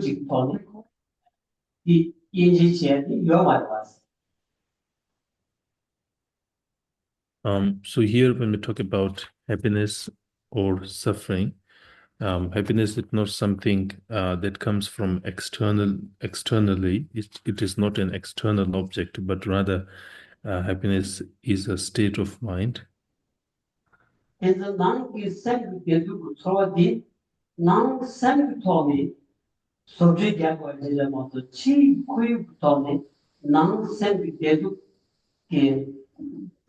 직통이 이 인지체의 요마was. So here, when we talk about happiness or suffering, happiness is not something that comes from externally. It is not an external object, but rather happiness is a state of mind. 그래서 나는 그 생각대로 서로디 나는 생각통이 소주자고 이제 뭐또 치구부터네 나는 생각대로 그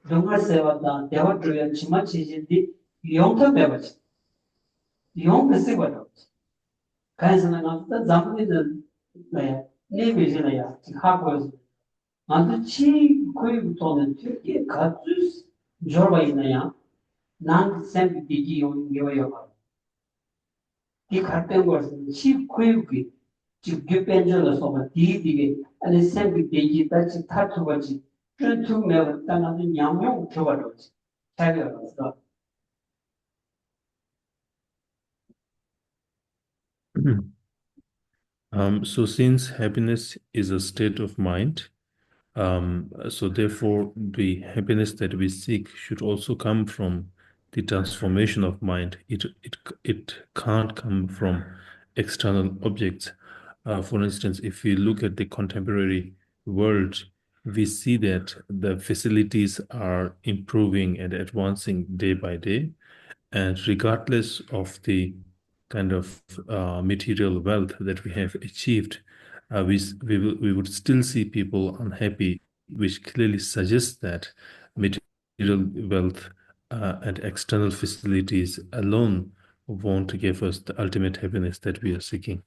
정말 세웠다 대화 주연 치마 치진디 용도 배워지 용도 쓰고요 그래서 나는 잠깐은 네 비즈니야 하고 나도 치구부터는 되게 가tus 저바 있나요 난 생각되기 용이어요 이 같은 것은 치구기 즉 교편절로서 디디게 아니 생각되기 다시 타투가지 좀 매우 땅하는 양용 줘버렸지 자기가 So since happiness is a state of mind, so therefore the happiness that we seek should also come from the transformation of mind. It can't come from external objects. For instance, if we look at the contemporary world, we see that the facilities are improving and advancing day by day. And regardless of the kind of material wealth that we have achieved, we would still see people unhappy, which clearly suggests that material wealth and external facilities alone won't give us the ultimate happiness that we are seeking.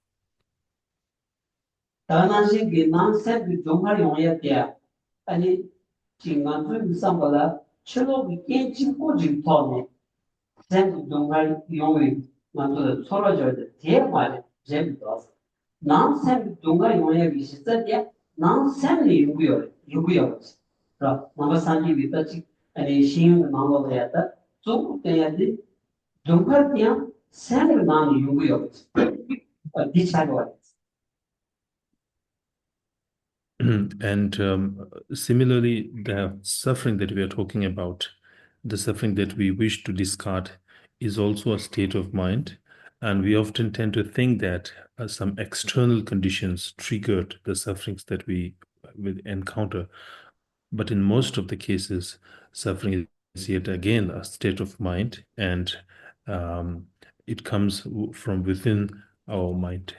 당연히 그 생각 정말 용이야 아니 지금 좀 상보다 철로 게 찍고 싶더니 생각 정말 용이 만도 서로져야 돼 대말 재밌어 난 생각 정말 용이야 비슷하게 난 생각이 유구요 라 뭔가 산지 위다지 아니 신의 마음으로야다 좀 때야지 정말 그냥 생각 난 유구요 디차고 And similarly, the suffering that we are talking about, the suffering that we wish to discard, is also a state of mind. And we often tend to think that some external conditions triggered the sufferings that we will encounter. But in most of the cases, suffering is yet again a state of mind, and it comes from within our mind.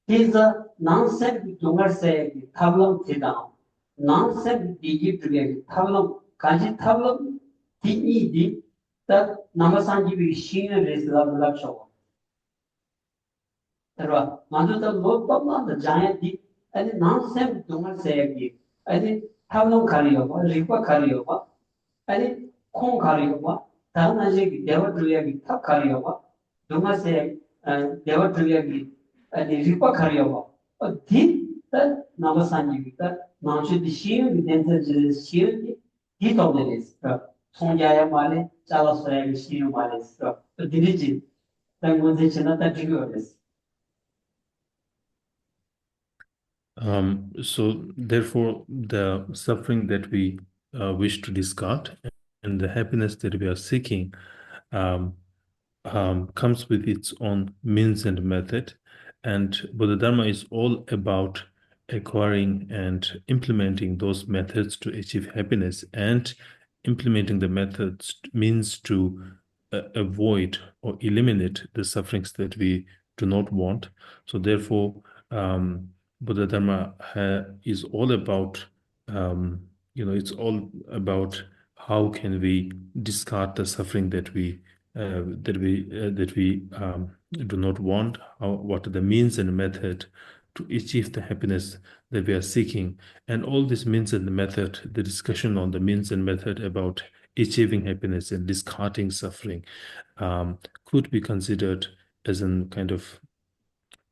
그래서 난생 동ар세 탑론 되다. 난생 디지털에 탑론 간지 탑론 디니디 딱 남산지비 신의 레슬라블라 쇼. 들어. 만두도 로법만 자야디 아니 난생 동ар세 아니 탑론 가리요. 리과 가리요. 아니 콩 가리요. 다른 아직 데버들이 탑 가리요. 동ар세 데버들이 아니 리과 가리요. 디 나머산지비가 나중에 시험 된다지 시험이 디도네스. 총자야 말에 잘라서야 시험 말했어. 디리지 당문제 지나다 지고です. So therefore, the suffering that we wish to discard and the happiness that we are seeking um, comes with its own means and method. And Buddha Dharma is all about acquiring and implementing those methods to achieve happiness, and implementing the methods means to avoid or eliminate the sufferings that we do not want. So therefore, Buddha Dharma is all about, it's all about how can we discard the suffering that we do not want. What are the means and method to achieve the happiness that we are seeking? And all these means and the method, the discussion on the means and method about achieving happiness and discarding suffering, could be considered as a kind of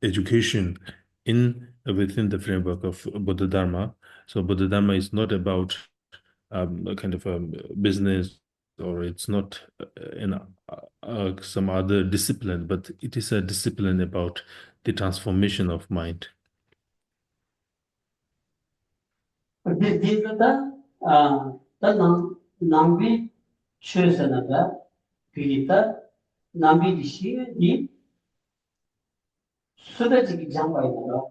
education within the framework of Buddha Dharma. So Buddha Dharma is not about a kind of a business, or it's not in some other discipline, but it is a discipline about the transformation of mind. This is the Nambi Shusanaga, Pita, Nambi Dishi, the Sudaji Jamba,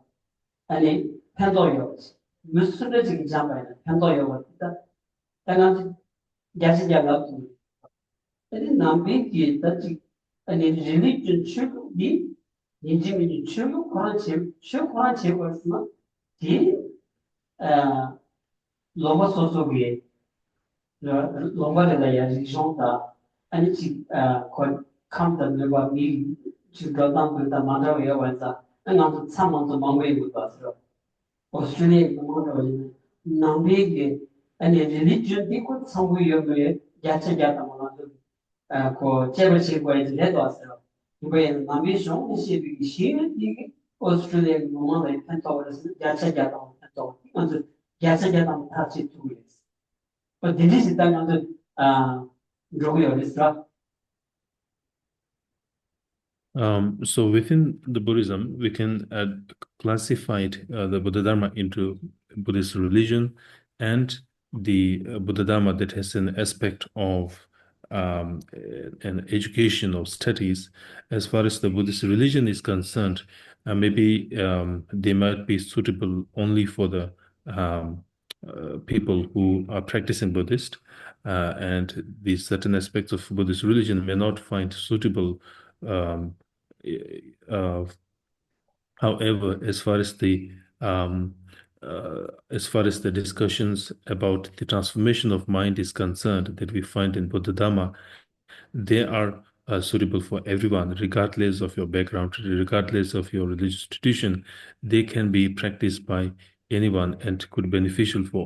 and Pendoyos, Musudaji Jamba, Pendoyo, and I'm guessing you're not to. And Nambi did that, and in religion, should be, in Jimmy Chu, Quanchim was not, the Loma Sosogi. Lombardia regionta and ci conta nella mi ci guardando da mangiare io guarda e non siamo tanto mamma di questo Australia non vedi e ne religione di questo sangue io mi piace già da mangiare ko 제발 지구에 해도 왔어요 이번에 남미송 시비 시에 이게 Australia 뭐만 펜타워스 야채 자다 펜타워 먼저 야채 자다 같이 두고 있어 But this is the So within the Buddhism, we can classify the Buddha Dharma into Buddhist religion and the Buddha Dharma that has an aspect of an education or studies. As far as the Buddhist religion is concerned, maybe they might be suitable only for the people who are practicing Buddhist, and these certain aspects of Buddhist religion may not find suitable. However, as far as the discussions about the transformation of mind is concerned that we find in Buddha Dhamma, they are suitable for everyone, regardless of your background, regardless of your religious tradition. They can be practiced by anyone and could be beneficial for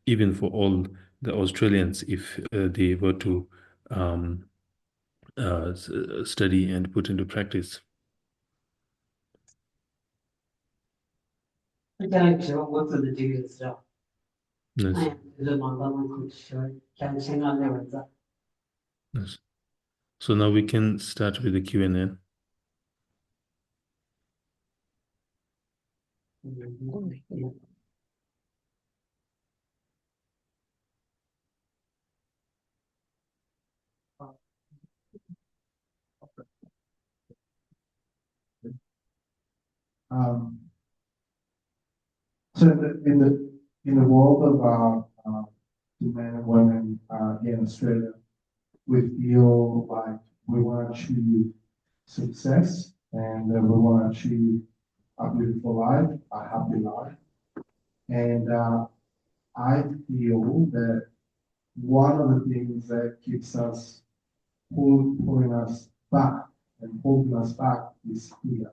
even for all the Australians if they were to study and put into practice. Can I what to the degrees? Yes. I am the Mandama could show can sing on the Yes. So now we can start with the Q&A. So in the world of men and women here in Australia, we feel like we want to achieve success and we want to achieve a beautiful life, a happy life. And I feel that one of the things that keeps us pulling us back and holding us back is fear.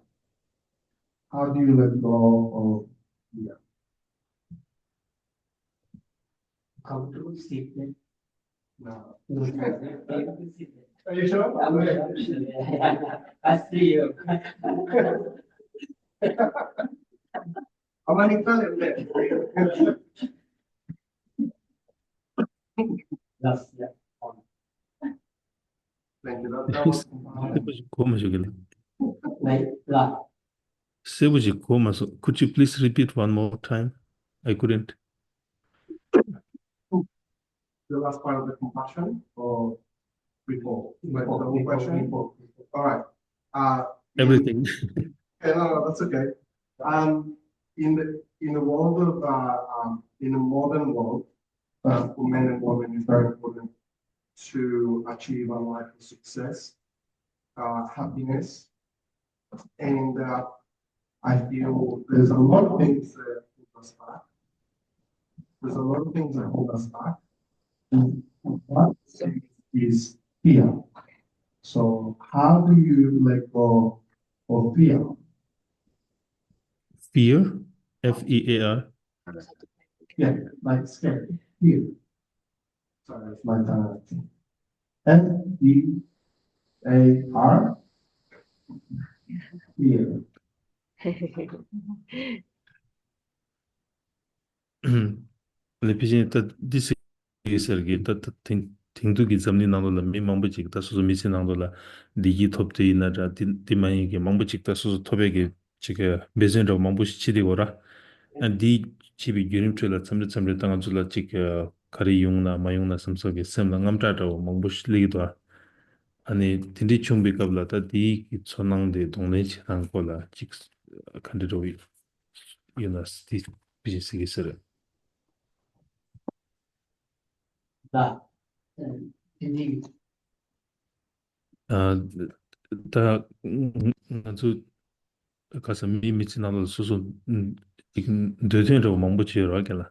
How do you let go of fear? Come to sleep. No. Are you sure? I see you. How many times? That's yeah. Thank you. That was Could you please repeat one more time? I couldn't. The last part of the compassion or before? Like the whole question? Before. All right. Everything. No, that's okay. In the world of in the modern world, for men and women, it's very important to achieve a life of success, happiness, and I feel there's a lot of things that hold us back. There's a lot of things that hold us back. One thing is fear. So how do you let go of fear? Fear, F-E-A-R. Yeah, like scared. Fear. Sorry, it's my tongue. F-E-A-R. Fear. Le pigeon that this is Sergey that thing 딩두기 점니 나돌라 미 망부직다 수수 미치 나돌라 리기 톱데 이나자 디마이게 망부직다 수수 톱에게 지게 메젠로 망부시 치디고라 디 집이 유림트라 참르 땅아 줄라 지게 가리 용나 마용나 섬속에 셈나 감자도 망부시 리기도 아니 딘디 충비갑라다 디 촌낭데 동네 지난 거라 직 칸디로 유나스티 비즈니스기스를 다 인디 다 아주 가서 미미치나도 수수 지금 되전으로 망부치로 하게라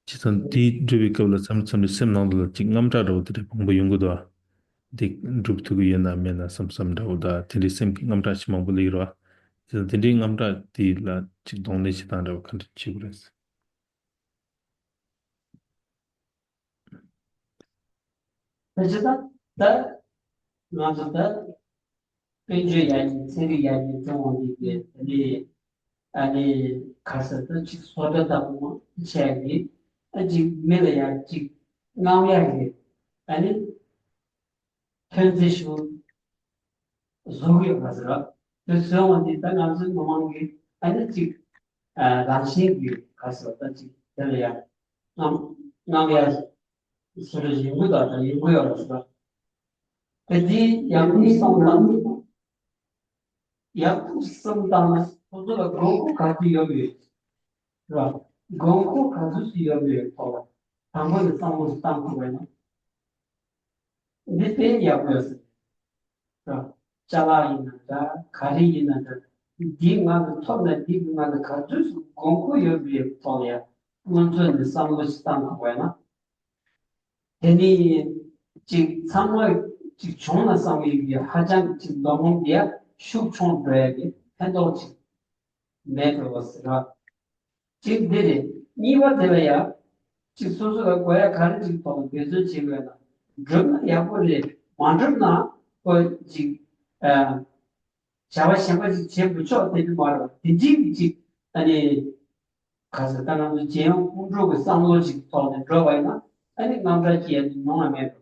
지선 디 드비컵라 삼삼 셈나도 징감자로 드 방부 연구도 디 드루프투고 예나면나 삼삼다오다 딜리셈 킹감자치 망불리로 지선 딜링감자 디라 직동네 시단으로 컨트치브레스 그래서 다 나서다 벤제 야지 세리 야지 정원이 아니 가서도 직 소도다 보면 책이 아직 매래야 직 나오야지 아니 transition zogi 가서 그 정원이 딱 나서 뭐만게 아니 직 단신기 가서 직 되려야 나오야지 소리 연구다 연구여서 그지 양리성당 약속성당 소소가 그런 같이 여기 라 공고 가수 여기 또 당번에 상무 땅고에는 근데 약이었어 라 자라 있는다 가리 있는다 디만 톤에 디만 가수 공고 여기 또야 먼저 상무 땅고에는 괜히 지금 상무 지금 좋은 상무이 하장 지금 너무 비야 슈총 브레기 핸들지 네트워크가 지금 되네 이와 되어야 지금 소소가 거야 가르치 또 계속 지금 그러면 야보리 만들나 그 지금 자와 샤바지 제부 저 되는 말아 디지 아니 가서 당하는 제형 공조가 상로지 또 들어가이나 아니 남자지에 농하면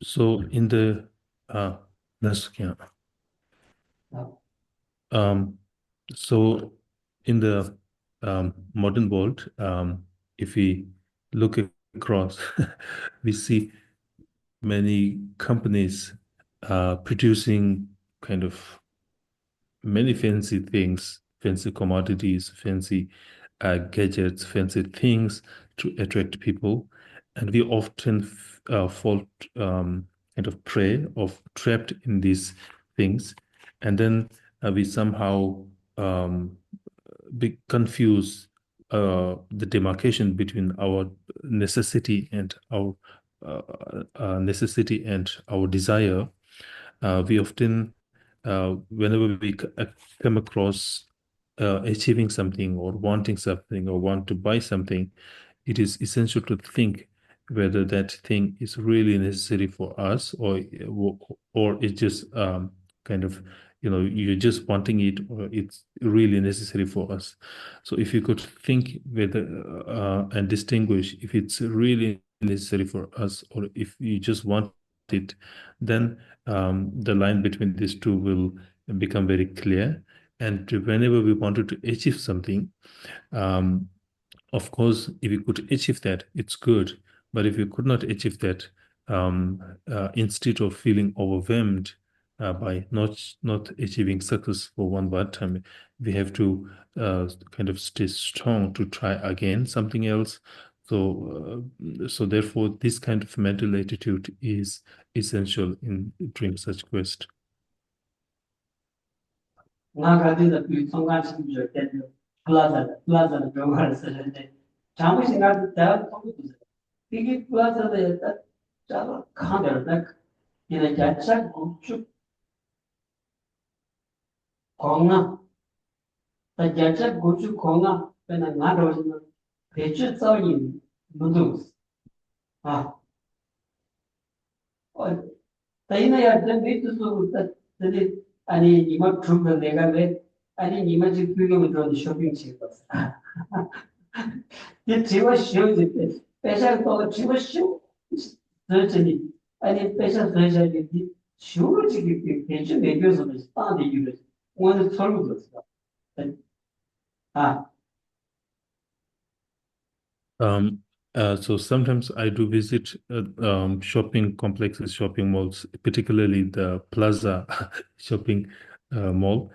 So in the let's yeah. Um, so in the modern world, if we look across, we see many companies producing kind of many fancy things, fancy commodities, fancy gadgets, fancy things to attract people. And we often fall kind of prey of trapped in these things. And then we somehow be confuse the demarcation between our necessity and our necessity and our desire. We often whenever we come across achieving something or wanting something or want to buy something, it is essential to think whether that thing is really necessary for us or it's just kind of you're just wanting it or it's really necessary for us. So if you could think whether and distinguish if it's really necessary for us or if you just want it, then the line between these two will become very clear. And whenever we wanted to achieve something, of course, if we could achieve that, it's good. But if we could not achieve that, instead of feeling overwhelmed by not achieving success for one bad time, we have to kind of stay strong to try again something else. So therefore, this kind of mental attitude is essential in doing such quest. 나가든가 그 순간 심지어 때도 플라자는 병원을 쓰는데 잘못 생각도 내가 또 이게 플라자에다 잘 칸들다 이제 자체 구축 공나 자체 구축 공나 그냥 나로는 배출성이 무도 아 다이나야 전 밑에서 근데 아니 이만 중간 내가 왜 아니 이만 지금 비교면 좀 쇼핑 치고 이 집어 쉬우지 빼ሻ 또 집어 쉬우 그렇지 아니 빼샤 빼샤기 쉬우지 괜찮 내겨서는 딱 얘기를 오늘 설고 들었어 아 Um, so sometimes I do visit shopping complexes, shopping malls, particularly the Plaza shopping mall.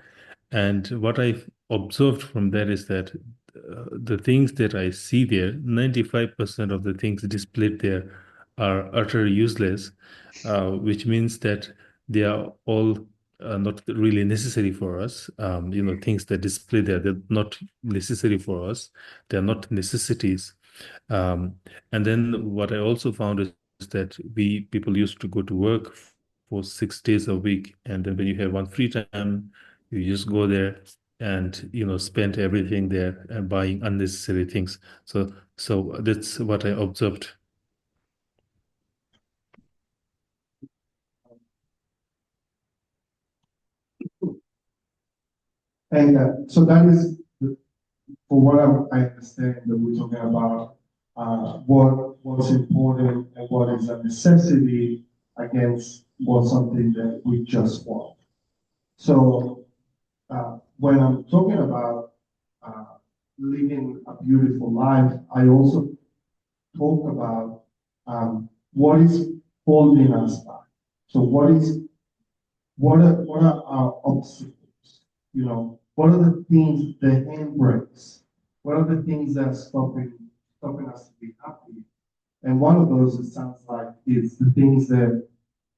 And what I've observed from there is that the things that I see there, 95% of the things displayed there are utterly useless, which means that they are all not really necessary for us. Things that display there, they're not necessary for us. They're not necessities. Um, and then what I also found is that we people used to go to work for 6 days a week, and then when you have one free time, you just go there and spend everything there and buying unnecessary things. So that's what I observed. And so that is, for what I understand, that we're talking about what's important and what is a necessity against what's something that we just want. So when I'm talking about living a beautiful life, I also talk about what is holding us back. So what are our obstacles? What are the things, the handbrakes? What are the things that are stopping us to be happy? And one of those, it sounds like, it's the things that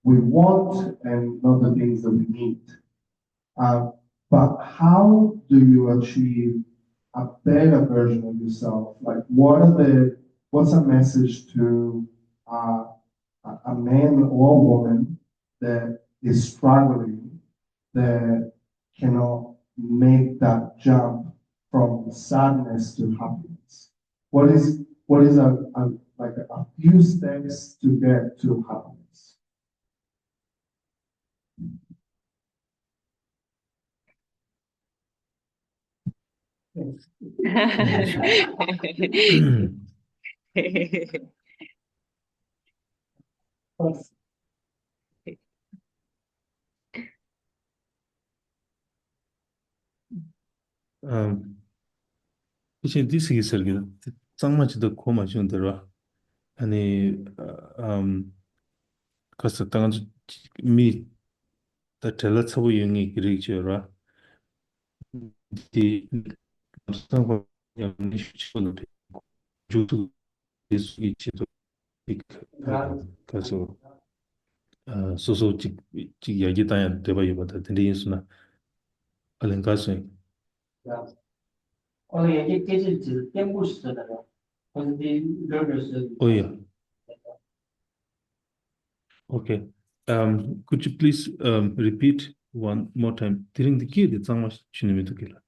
we want and not the things that we need. Uh, but how do you achieve a better version of yourself? Like, what's a message to uh, a man or woman that is struggling, that cannot make that jump from sadness to happiness? What is like a few steps to get to happiness? 그치, 디스기 설계, 짱마치도 고마시는 대로, 아니, 가서 땅은 미, 다 텔레차부 영이 기르기지어라, 디, 상관 영이 쉬치고는 주도 있지도, 가서, 소소 직 이야기 따야 대바이바다, 드리인수나, 알렌 가서, 오늘 얘기 깨질 tempo 쓰다가 근데 그래서 오야. Okay. Could you please repeat one more time? During the kid, it's much chinimitu kila.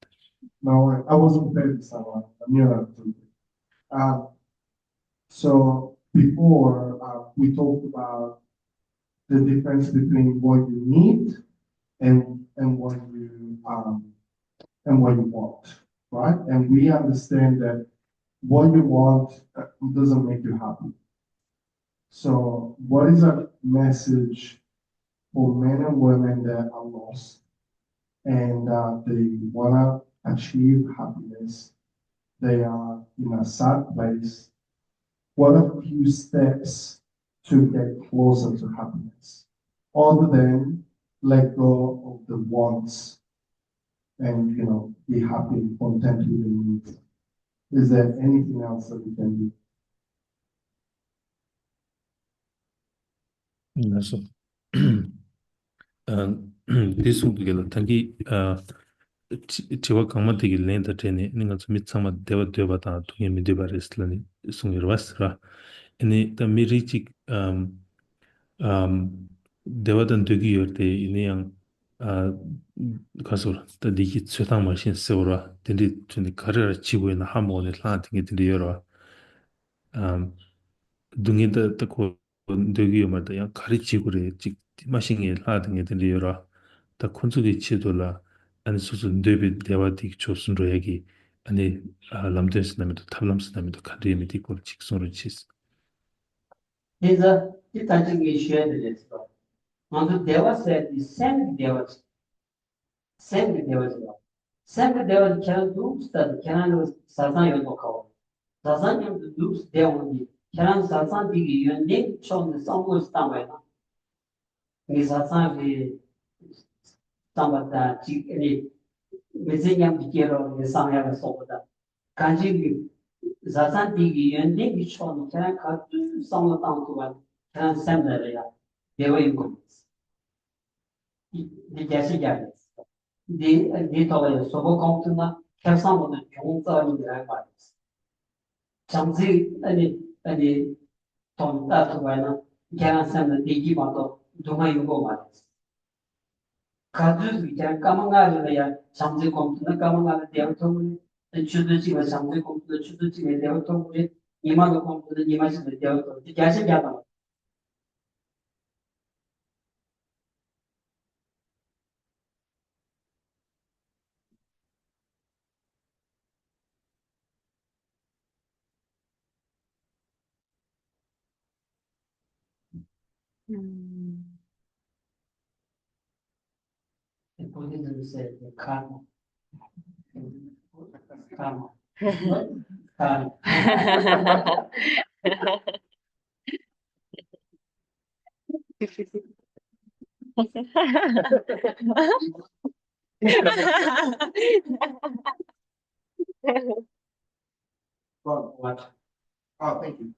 No, I wasn't prepared to someone. I'm here to. So before we talked about the difference between what you need and what you want, right? And we understand that what you want doesn't make you happy. So what is a message for men and women that are lost and they wanna achieve happiness? They are in a sad place. What are a few steps to get closer to happiness, other than let go of the wants and be happy, content with the needs? Is there anything else that we can do? So, this will be a tangi, Chiwa Kamatiki lane the tene, Ningas Mitsama Deva Devata, to him Devaristlani, Sungir Wastra, and the Mirichik Devadan Dugi in young Kasur, the Diki Swetan machine Sora, did it to the career Chibu in the Hamon Atlantic into the Euro. Doing it the ndegi marda yang 가르치고 그래 직 마싱에 하든 애들이라 다 콘솔이 치도라 아니 수수 ndebe 대화dik 조선로 얘기 아니 람데스나면도 탑람스나면도 간리미 디고 직선으로 치스 그래서 일단 이게 쉬어야 되겠어. 먼저 대화세 생 대화지. 생 대화지. 생 대화지 걔는 누구스다. 걔는 사상 연구하고. 사상 연구 누구스 대화지. 걔는 사상 되게 연대 처음 성공 스타면은 이 사상이 담았다. 지금 메시지가 비켜로 예상해서 쏘다. 간지 사상 되게 연대 처음 걔는 같은 성공 땅도 걔는 샘들이야. 대화 연구. 이 게시가 네 더워요. 소고 공투나 결산보다 경우자인이라고 말이야. 잠시 아니 돈 따투가나 계란쌈의 대기마도 동아 요거 말이야. 가지고 이제 까망가지고야 잠시 공투나 까망가를 대우통을 주도지가 잠시 공투나 주도지가 대우통을 이마도 공투나 이마지가 대우통 게시가 본인들 세 카노 카노 카노 what Oh, thank you.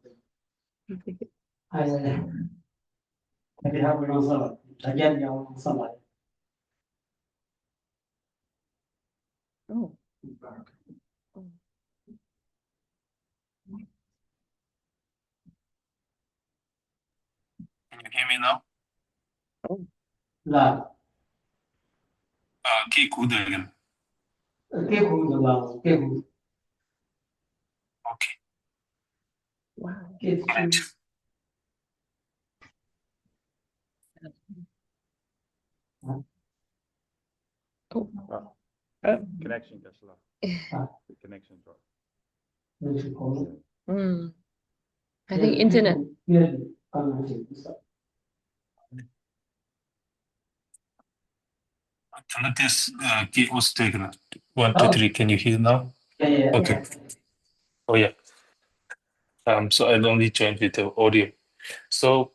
I have no salad. Again, you salad. Oh. Can you hear me now? La, Ki good again. que good la, que good. Okay. Wow. Que Right. Oh. Connection, Geshela. The connection dropped. I think internet. This ki was taken. 1, 2, 3. Can you hear now? Yeah. Okay. Oh yeah. So I'll only join with the audio. So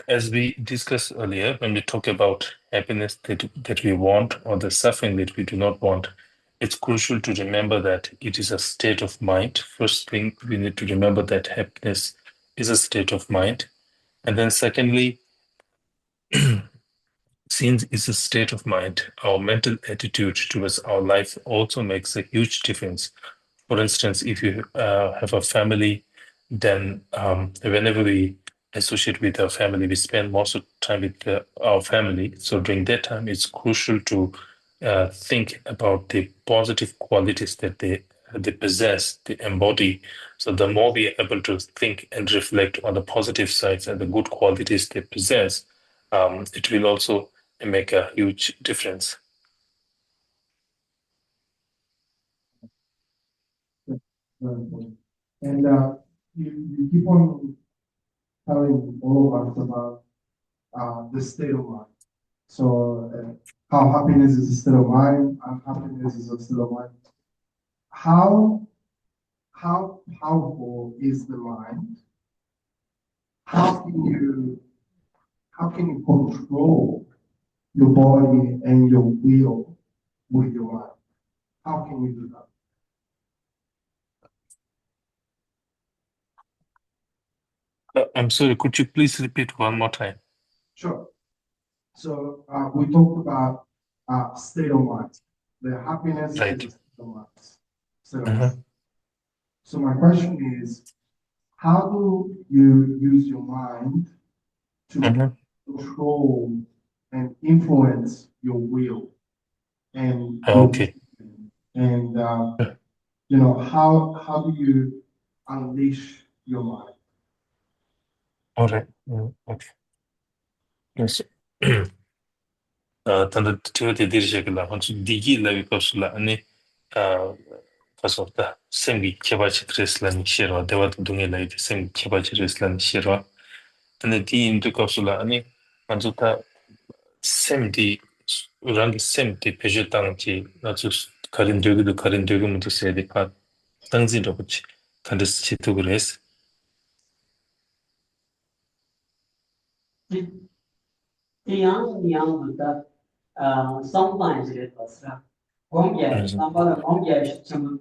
as we discussed earlier, when we talk about happiness that we want or the suffering that we do not want, it's crucial to remember that it is a state of mind. First thing, we need to remember that happiness is a state of mind. And then secondly, since it's a state of mind, our mental attitude towards our life also makes a huge difference. For instance, if you have a family, then whenever we associate with our family, we spend most of the time with our family. So during that time, it's crucial to think about the positive qualities that they possess, they embody. So the more we are able to think and reflect on the positive sides and the good qualities they possess, it will also make a huge difference. And you keep on telling all of us about the state of mind. So how happiness is a state of mind, unhappiness is a state of mind. How powerful is the mind? How can you control your body and your will with your mind? How can you do that? I'm sorry, could you please repeat one more time? Sure. So we talked about state of mind. The happiness Right. is a state of mind. State of mind. So my question is, how do you use your mind to control and influence your will and your Okay. and how do you unleash your mind? All right. Okay. Yes. 단다 티오티 디르셰글라 혼수 디기 라비 kopsula 아니 가서 다 생기 개발치 드레슬라니 시로 대화도 동에 라이트 생기 개발치 드레슬라니 시로 근데 디 인도 kopsula 아니 먼저 다 셈디 랑기 셈디 베제땅지 나주 가린 되기도 먼저 세디 파 땅진도 그치 간데스 치토 그레스这样的上班之类的是吧？工业上班的工业是什么？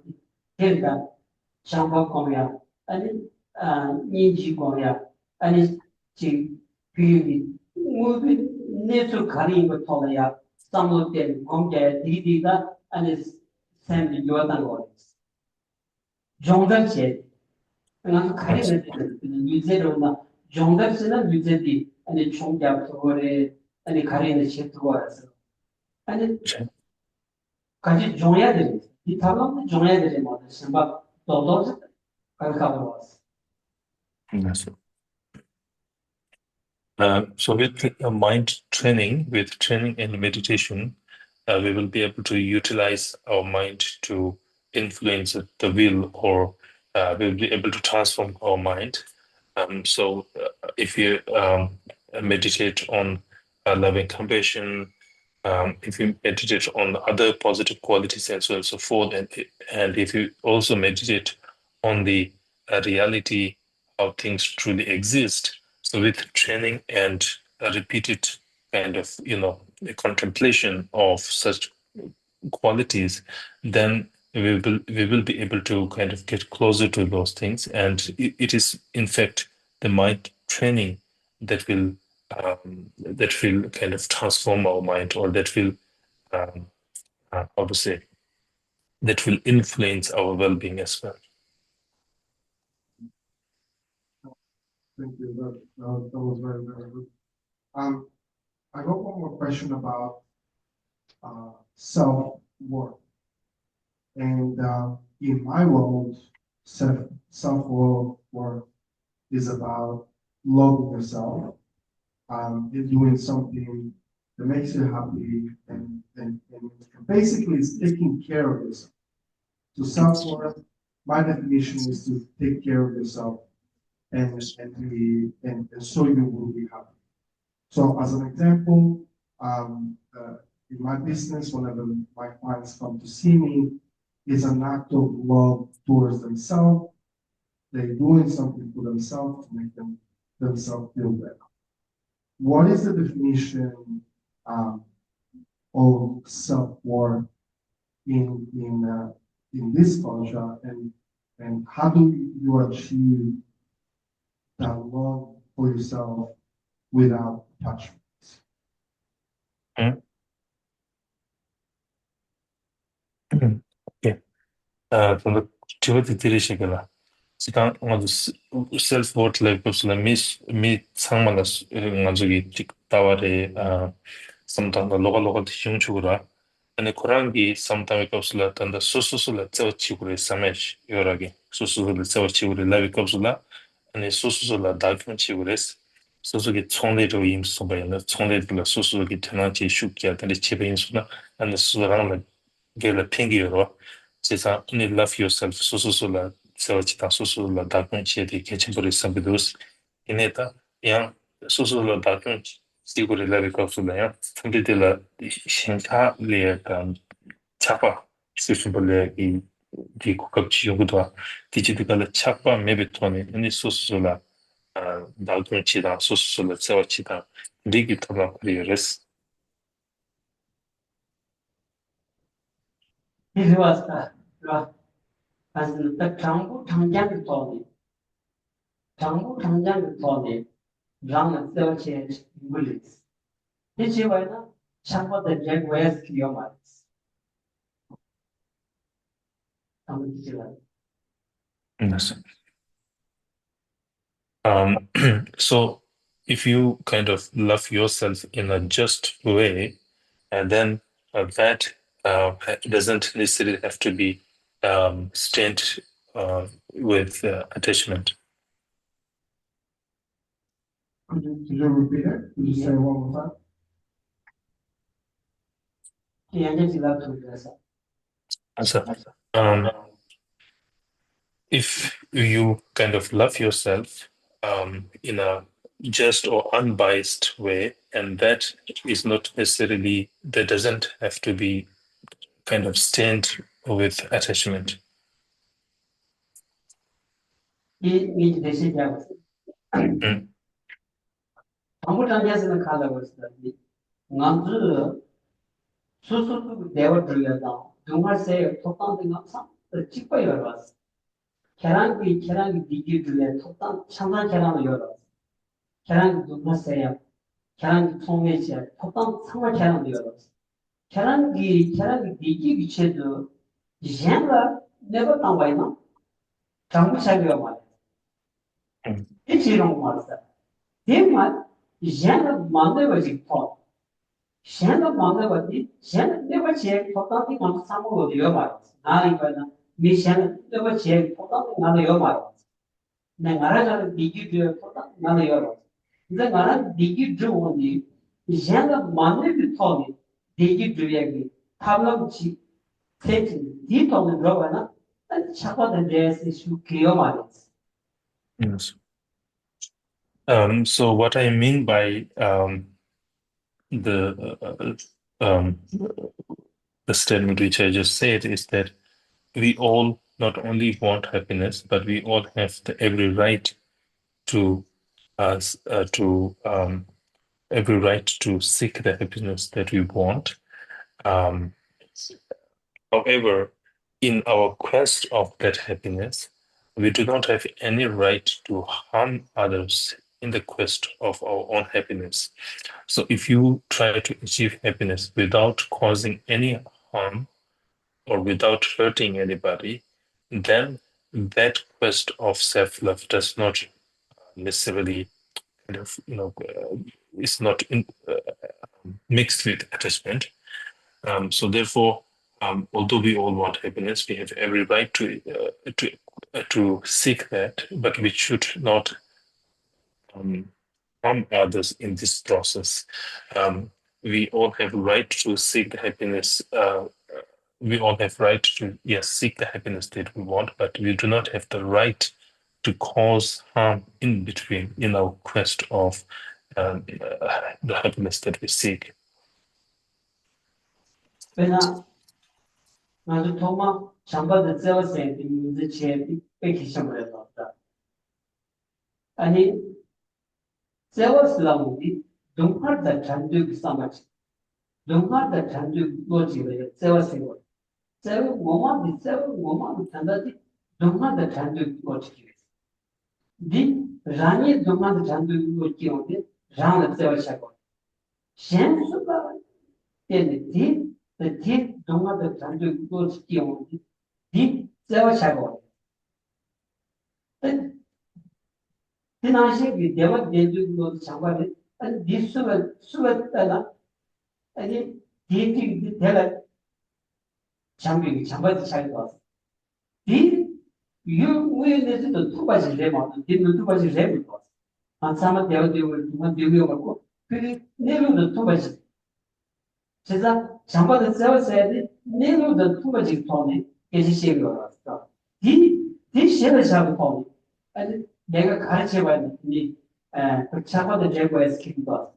这个上班工业，年纪工业，就比我们那时候看的一个讨论呀，上班点工业滴滴的，三比多当个，用的钱，看的你这种的，用的是那你这的，充电头的，看的钱多的是，같이 종해야 되지. 이 답은 종해야 되지 뭐. 심박 또도 가르쳐 봤어. Yes. So with mind training, with training and meditation, we will be able to utilize our mind to influence the will, or we'll be able to transform our mind. So if you meditate on loving compassion, if you meditate on other positive qualities and so on and so forth, and if you also meditate on the reality how things truly exist, so with training and a repeated kind of the contemplation of such qualities, then we will be able to kind of get closer to those things, and it is in fact the mind training that will kind of transform our mind, or that will um, how to say, that will influence our well-being as well. Thank you. That was very, very good. I got one more question about self-worth. And in my world, self-worth is about loving yourself, and doing something that makes you happy, and basically it's taking care of yourself. So self-worth, my definition is to take care of yourself, and so you will be happy. So as an example, in my business, whenever my clients come to see me, it's an act of love towards themselves. They're doing something for themselves to make themselves feel better. What is the definition of self-worth in this culture, and how do you achieve that love for yourself without attachment? Okay. 그 지금부터 들으시거나 지금 아주 self worth level 미 상만의 가족이 다와레 sometimes local 형식으로 아니 코란기 sometimes kopsula tanda sususula tseochigure samesh yoragi sususula tseochigure lavi kopsula 아니 수수술라 다큐멘 치고레스 수수기 총대로 임수바이나 총대로 수수기 테나치 슈키야 근데 집에 인수나 아니 수술하는 게를 핑기로 제가 only love yourself 수수술라 세워치다 수수술라 다큐멘 치에디 개침버리 삼비도스 이네다 양 수수술라 다큐멘 시고레 라비 kopsula야 근데들 신카 리에간 차파 수술벌레 이 di 국갑지 연구도 디지털 착바 매베톤이 아니 소스라 달동치다 소스라 세워치다 디지털 리레스 이제 왔다. 그래. 그래서 딱 장장을 떠네. 장장을 떠네.让这些不理。这些外呢，相关的结果也是要嘛。他们这个。Yes. So if you kind of love yourself in a just way, and then that doesn't necessarily have to be stained with attachment. Could you repeat it? Could you say it one more time? 这样就知道这个是。 So, um, if you kind of love yourself in a just or unbiased way, and that is not necessarily, that doesn't have to be kind of stained with attachment. 你得是这样子。정부 장에서는 가려고 했었는데, 남주 수수도 내가 들려다 동화세 토탄 항상 찍고 열었어. 계란기 디기 들려 토탄 창단 계란을 열었어. 계란기 동화세야. 계란기 통매시야. 토탄 상말 계란을 열었어. 계란기 디기 위치에도 이제가 내가 땅 와이나 정부 차기가 말이야. 이치 이런 거 말이야. 대만 이제가 만들고 싶어. Shenda manda bati, shenda never check, potati on some of your miles. Naribana, Mission never check, potati none of your miles. Nangaraja digi do potati none of your miles. The Nara digi do only, Shenda manda to Tommy, digi do yagi, Tabla chi, taking deep on the Rovana, and Chapa the dress is to clear miles. Yes. So what I mean by the statement which I just said is that we all not only want happiness, but we all have the every right to every right to seek the happiness that we want. However, in our quest of that happiness, we do not have any right to harm others in the quest of our own happiness. So if you try to achieve happiness without causing any harm or without hurting anybody, then that quest of self-love does not necessarily kind of, is not mixed with attachment. So therefore, although we all want happiness, we have every right to seek that, but we should not harm others in this process. We all have right to seek the happiness. We all have right to seek the happiness that we want, but we do not have the right to cause harm in between in our quest of the happiness that we seek. 나도 도마 잠바도 째었어야 돼. 문제 제 뺏기 시작했다. 아니, 째었으라고니 동파다 잔득 삼아지. 동파다 잔득 노지를 째었어요. 째어 뭐만 단다지 동파다 잔득 노지. 디 라니 동파다 잔득 노지인데 라는 째어샤고. 셴수가 되는데 디 동파다 잔득 노지인데 디 째어샤고. Tinashe dewa deju no chambare and this suvatana and the tell chambati child was. Did you will listen to two by lemon, did not two by lemon was. And some they will do what you will go. Never the two by. Says somebody said, never the two by Tony is a shame. This share is have Tony. And 내가 가르쳐봐야 돼. 그 차가도 제거해서 기도.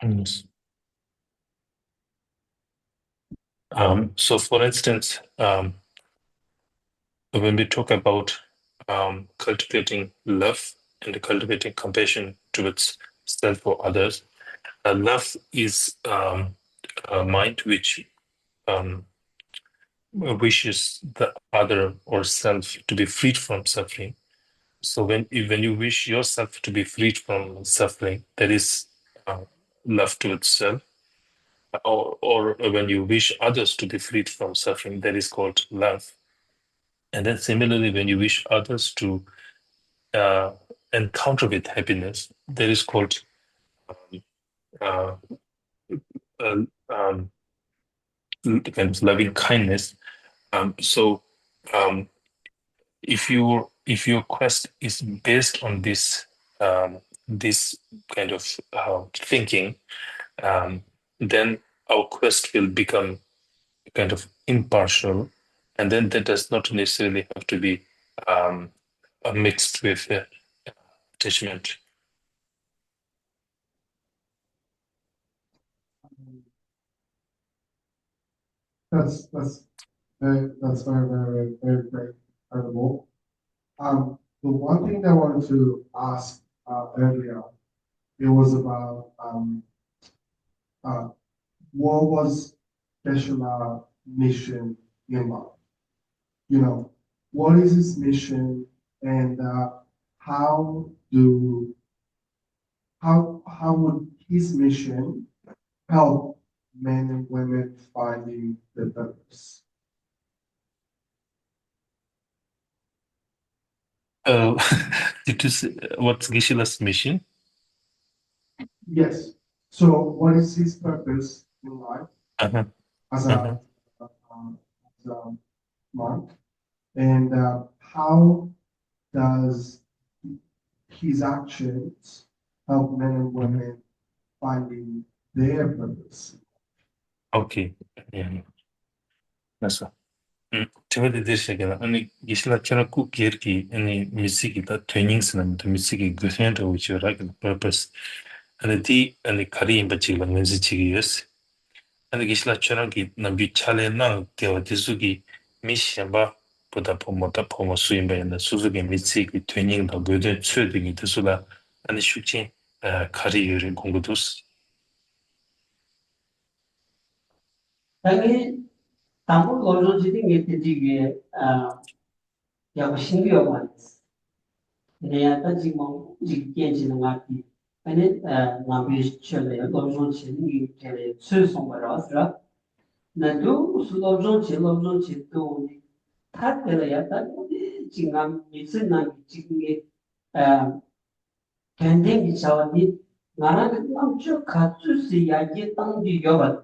Yes. So for instance, when we talk about cultivating love and cultivating compassion towards self or others, love is a mind which wishes the other or self to be freed from suffering. So when you wish yourself to be freed from suffering, that is love towards self. Or when you wish others to be freed from suffering, that is called love. And then similarly, when you wish others to encounter with happiness, that is called uh, kind of loving kindness. So if you if your quest is based on this kind of thinking, then our quest will become kind of impartial, and then that does not necessarily have to be um, mixed with attachment. That's very incredible. The one thing that I wanted to ask earlier, it was about what was Geshela mission in life? You know, what is his mission, and how do how would his mission help men and women finding their purpose? Uh, did you say, what's Geshela's mission? Yes. So, what is his purpose in life Uh-huh. as Uh-huh. as a monk, and how does his actions help men and women finding their purpose? Okay. Yeah. That's all. 제가 되시게나 아니 기슬라 처럼 기르기 아니 미식이 다 트레이닝스는 다 미식이 그센터 which are like the purpose and the and the career but you and gisla chonagi na bi chale na tewa tizugi mishamba 보다 보모다 보모 수임배 나 수수기 미치기 트레이닝 더 그저 최딩이 되수라 아니 슈치 카리어를 공부도스 당연히 당분 노조지딩 예때지게 야고 신기하고 말이지. 내가 지금 지게지는 것이 아니 나비 쳐래요. 노조지딩이 되게 수송거라서 나도 노조지도 타들어야 다 지금 미스나 지금이 견댕이 자원이 나라는 남쪽 가수스 이야기 땅이 여봐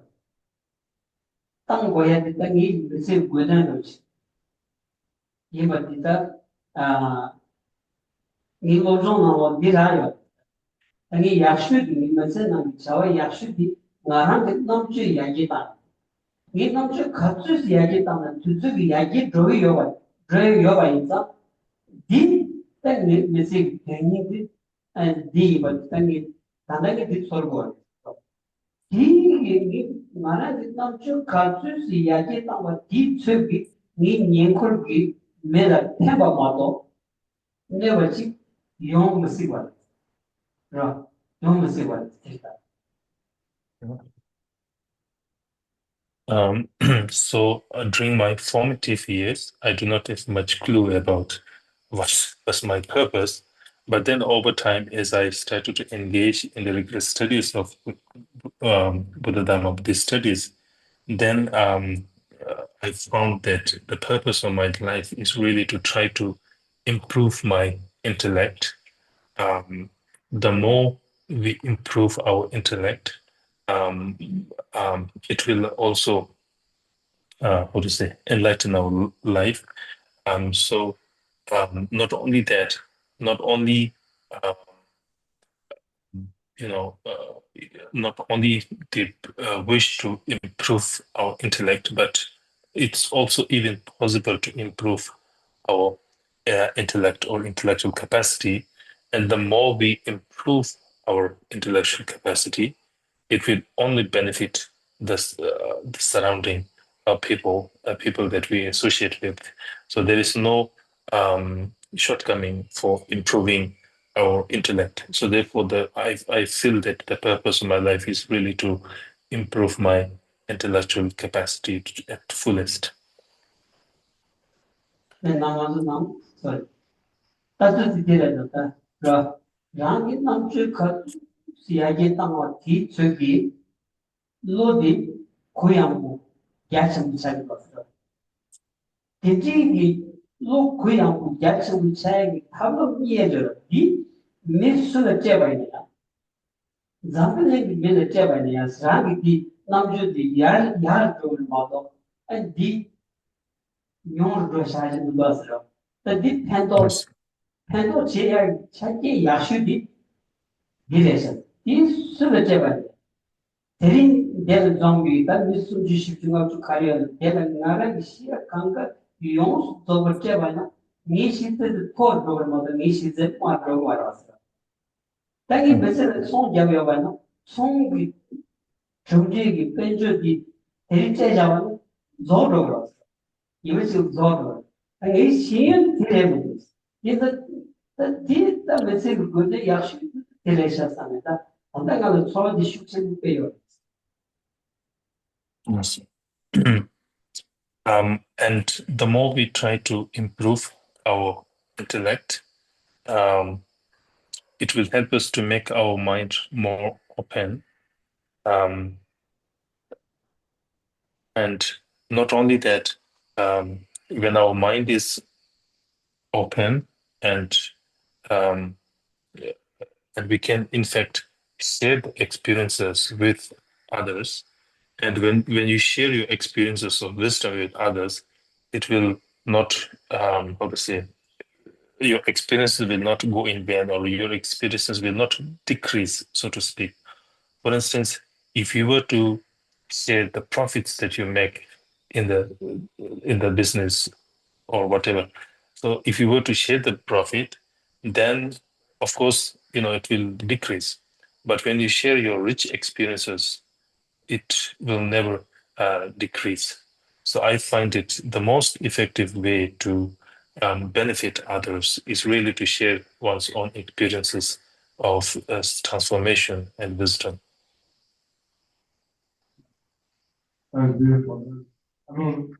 땅 거야 땅이 무슨 고단을 이버디다 이로종나와 미라요 땅이 약수기 무슨 자와 약수기 나랑 남쪽 이야기다 이 남쪽 가수스 이야기 땅은 두쪽 이야기 들어요 여봐 있어 디 땅이 무슨 견댕이 디 버 땅이 단단히 뒤sorgo 이 말하는 남쪽 가수스 이야기 땅과 뒤쪽이 니 년콜기 매다 해봐마도 내가 지 용무시고 그럼 용무시고 됐다. So during my formative years, I do not have much clue about what was my purpose. But then over time, as I started to engage in the rigorous studies of Buddha Dharma Buddhist studies, then I found that the purpose of my life is really to try to improve my intellect. The more we improve our intellect, um, it will also how to say enlighten our life. So not only that, not only uh, you know, not only the wish to improve our intellect, but it's also even possible to improve our intellect or intellectual capacity. And the more we improve our intellectual capacity, it will only benefit the surrounding people that we associate with. So there is no shortcoming for improving our intellect. So therefore, I feel that the purpose of my life is really to improve my intellectual capacity at fullest. 나머지 sorry. 따뜻히 데려졌다. 양이 남쪽 가수스 이야기 땅과 뒤쪽이 로디 고양부 야채 차이 것으로 대지기 로 고양부 야채 차이 합로 이해져 이 미스를 제바이냐 잠들이 미를 제바이냐 사기디 남주디 야르 쪽을 봐도 디 용을 더 사진 것으로 디 팬도 팬도 제야 자기 야슈디 디레서 이 수를 제발 대린 내가 좀비가 미수 주식 중앙 쪽 가려 내가 나라 시야 강가 용수 더 버텨봐나 니 시트 더 도르마다 니 시트 빠로 와라서 딱이 mesela son yapıyorlar. Son bir 경제기 뺀저기 대립제자원 zor olur. 이것이 zor olur. 이 시인 되려면 그래서 뒤에다 mesela 그게 yakşı teleşasında. Ondan sonra sonra düşükse 빼요. Yes. And the more we try to improve our intellect, it will help us to make our mind more open. And not only that, when our mind is open and um, and we can in fact share the experiences with others. And when you share your experiences of wisdom with others, it will not how to say, your experiences will not go in vain, or your experiences will not decrease, so to speak. For instance, if you were to share the profits that you make in the business or whatever, so if you were to share the profit, then of course it will decrease. But when you share your rich experiences, it will never decrease. So I find it the most effective way to benefit others is really to share one's own experiences of transformation and wisdom. That's beautiful. I mean,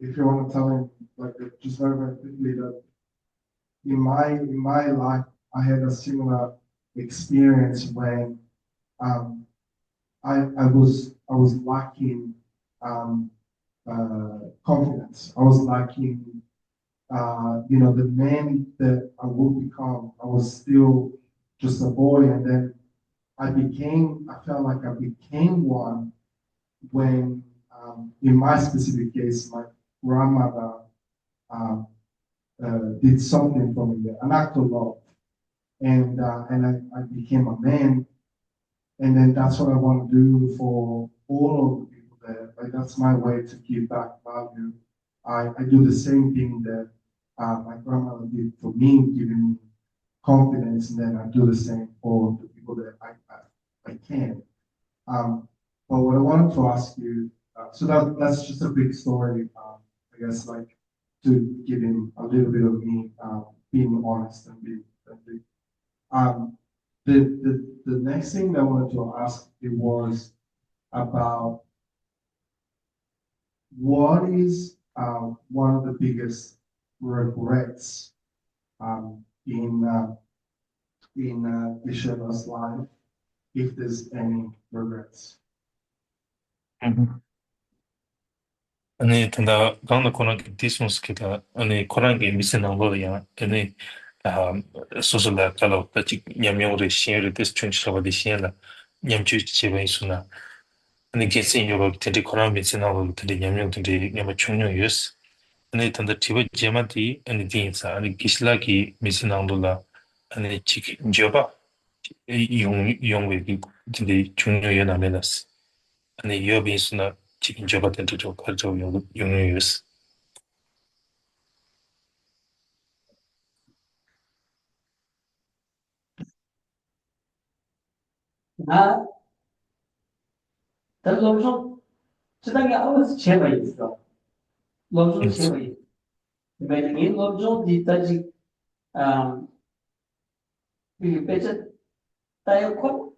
if you want to tell him, like, just very, very quickly, that in my life, I had a similar experience when I was lacking confidence. I was lacking, the man that I would become. I was still just a boy, and then I felt like I became one when, in my specific case, my grandmother um, did something for me, an act of love, and I became a man, and then that's what I want to do for all of the people there. Like, that's my way to give back value. I do the same thing that my grandmother did for me, giving me confidence, and then I do the same for the people that I can. But what I wanted to ask you, so that's just a big story, I guess, like, to give him a little bit of me, being honest and being authentic. The next thing that I wanted to ask you was about what is one of the biggest regrets in Geshela's life, if there's any regrets. 아니, 근데 강나 코랑 디스몬스키가 아니 코랑게 미세나 거야. 아니 소소라 칼로 같이 냠냠으로 시에르 디스 춘치라고 시에라 냠추 지베 있으나 아니 게신 요거 텐데 코랑 미세나 거 텐데 냠냠 텐데 냠마 충용 유스 아니 텐데 티베 제마티 아니 디인사 아니 기슬라기 미세나 돌라 아니 치 조바 용 용외기 텐데 충용이 나면스 아니 여비스나 치킨 조바 텐데 좀 가져 용 유스 나 롱송 지당에 아무스 제가 있어. 롱송 Yes. 제가 있어. 매년에 롱송 디타지 이 배ച്ച 따였고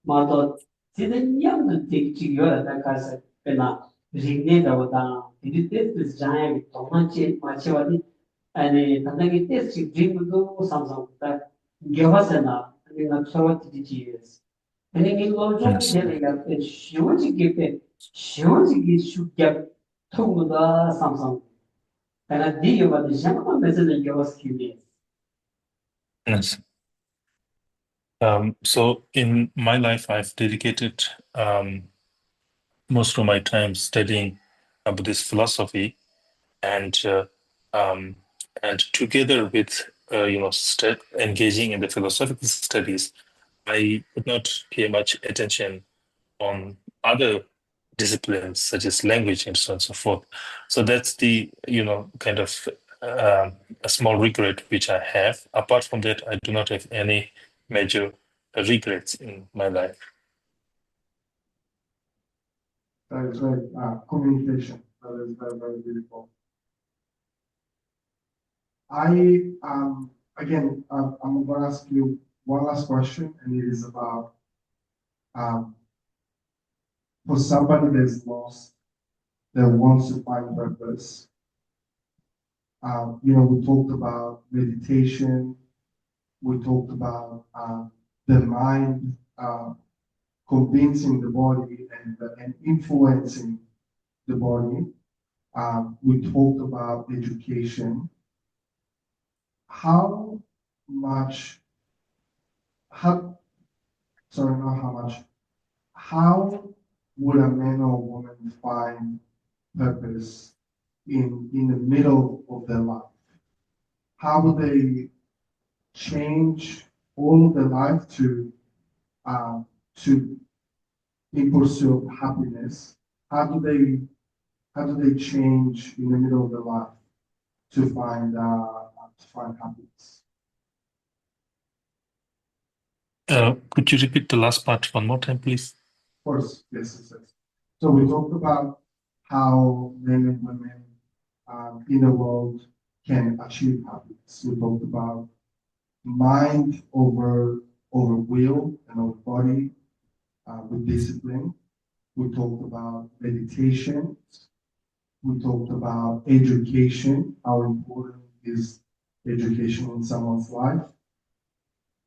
마도 지는 양도 되게 요라다 가서 배나 링네다보다 디디테스 자에 동안치 마치와디 아니 단단히 테스트 드림도 삼성다 겨와서나 아니 나 서로 디지스 아니 이거 좀 Yes. 내가 쉬워지게 쉽게 통보다 삼성 하나 디요바디 잠깐 메시지 겨왔기에 Yes. So in my life, I've dedicated most of my time studying Buddhist philosophy, and And together with engaging in the philosophical studies, I would not pay much attention on other disciplines such as language and so on and so forth. So that's the kind of a small regret which I have. Apart from that, I do not have any major regrets in my life. That is right. Communication. That is very, very beautiful. I'm going to ask you one last question, and it is about for somebody that's lost, that wants to find purpose. We talked about meditation. We talked about the mind convincing the body and influencing the body. We talked about education. How much, how, sorry, not how much, how would a man or woman find purpose in the middle of their life? How would they change all of their life to in pursuit of happiness? How do they change in the middle of their life to find happiness? Could you repeat the last part one more time, please? Of course, yes. So we talked about how men and women in the world can achieve happiness. We talked about mind over will and over body with discipline. We talked about meditation. We talked about education, how important is education in someone's life.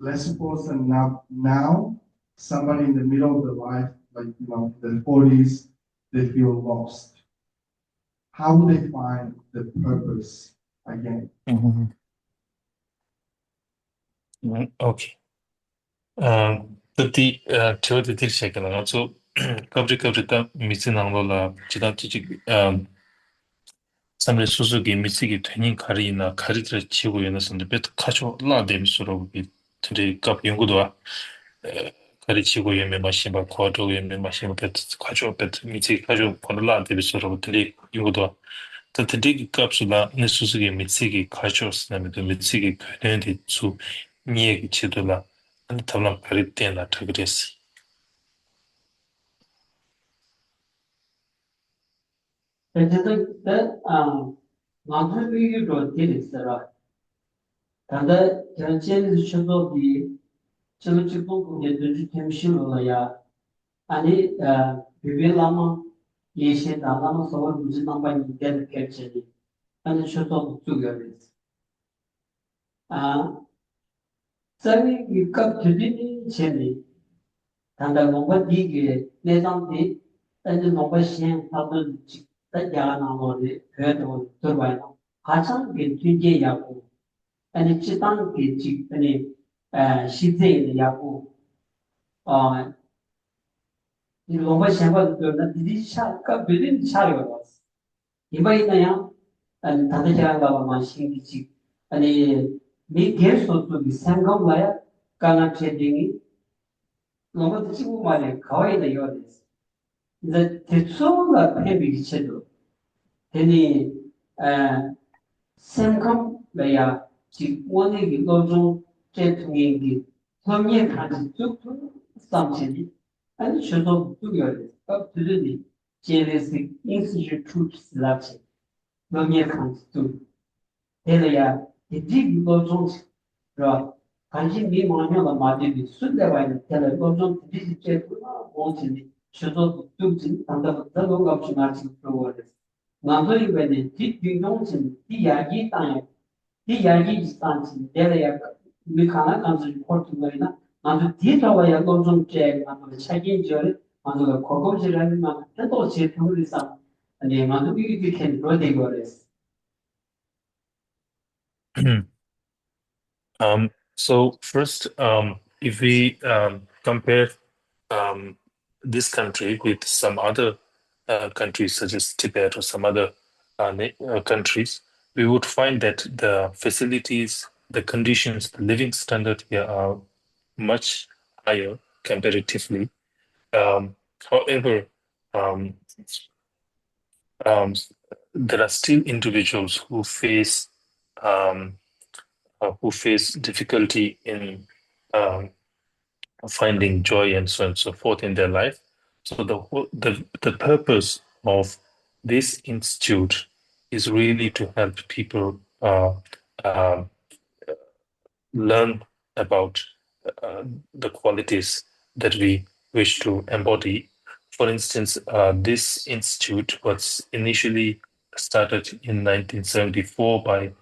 Let's suppose that now somebody in the middle of their life, like their 40s, they feel lost. How will they find the purpose again? Okay. 그때 저도 들으셨구나. 저 갑자기 미스낭로라 지단지직 삼레 수수기 미스기 되는 가리나 가리들 치고 연습인데 베트 카쇼 라데미스로 비 들이 갑 연구도 가리치고 예매 마시바 과도 예매 마시바 베트 카쇼 베트 미치 카쇼 콘라데미스로 들이 연구도 तथ्य kapsula nesusugi mitsigi kachos namido mitsigi kwenende tsu nyegi chidula ane tabla paritena tagresi. 그래서 만들기로 돼 있어라. 근데 전체는 저도비 저쪽도 이제 temsil로야 아니 비빌라마 예시 나라마 서울 무슨 남반이 될 결정이 아니 저도 두려워요. 아 저기 이cấp 드디니 제니 단다 뭔가 이게 내장이 아니 뭔가 시행 하던 야나모리 그래도 들어와요. 가장 뒤에 야고 아니 지단 지 아니 시제의 야고 이 뭔가 생각도 디디 샤가 빌린 차요. 이바이나야 아니 다들 제가 마신기지 아니 미 게스트도 생각나야 강한 트레이닝이 너무 지고 말에 거의 다 요です. 이제 대초가 패비치도 되니 생각나야 지 원의 노종 제통이 성의 가지 쭉 삼체니 아니 저도 두려워요. 그들이 제레스 인스티튜트 슬라치 너의 간도 되려야 이제 노종 라 관심 미만하면 맞지 순대와는 되는 노종 디지털 원진이 저도 뚝진 단답도 없이 말씀 들어오래. 나도이 왜네 뒷빙동진 이야기 땅에 이야기 디스탄스 되려야 미카나 간지 포르투갈이나 나도 뒤져와야 노종 제 나도 책임져를 나도 고급지라는 말 해도 제 평리상 아니 나도 이게 캔 로데고레스. So first, if we compare this country with some other countries such as Tibet or some other countries, we would find that the facilities, the conditions, the living standard here are much higher comparatively. However, um, um, there are still individuals um, who face difficulty in um, finding joy and so on and so forth in their life. So the purpose of this institute is really to help people um learn about uh, the qualities that we wish to embody. For instance, this institute was initially started in 1974 by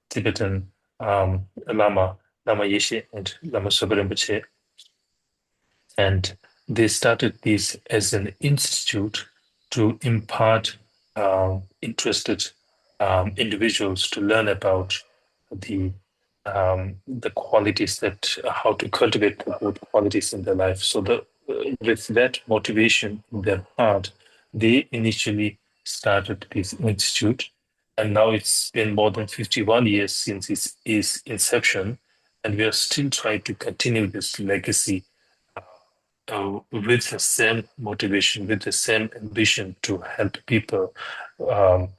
Tibetan Lama Yeshe and Lama Sopa Rinpoche, and they started this as an institute to impart interested individuals to learn about the the qualities that how to cultivate the good qualities in their life. So with that motivation in their heart, they initially started this institute, and now it's been more than 51 years since its inception, and we are still trying to continue this legacy with the same motivation, with the same ambition to help people um,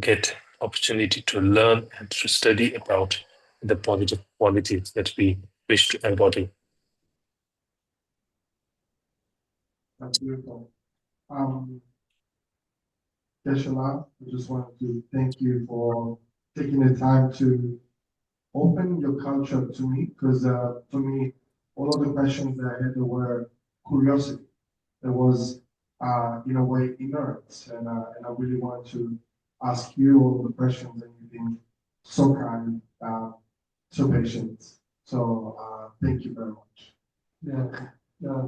get opportunity to learn and to study about the positive qualities that we wish to embody. That's beautiful. Geshela, I just wanted to thank you for taking the time to open your culture to me, because for me, all of the questions that I had were curiosity. It was, in a way, ignorance, and I really want to ask you all the questions, and you've been so kind, so patient. So thank you very much. Yeah. Yeah.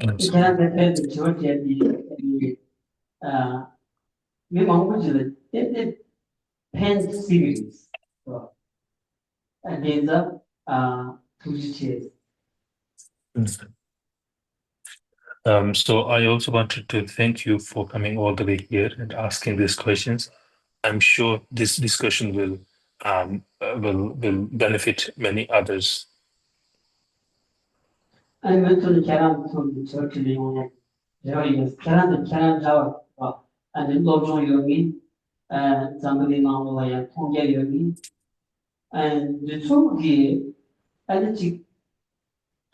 And so- Kaya the church at the me manguji the pen series. And there's a two So I also wanted to thank you for coming all the way here and asking these questions. I'm sure this discussion will benefit many others. I went to the Charan to the church in the Joyous Charan, the Charan Tower, and the Lojo Yogi, and somebody Mangolaya, Tonga Yogi, and the two here, and the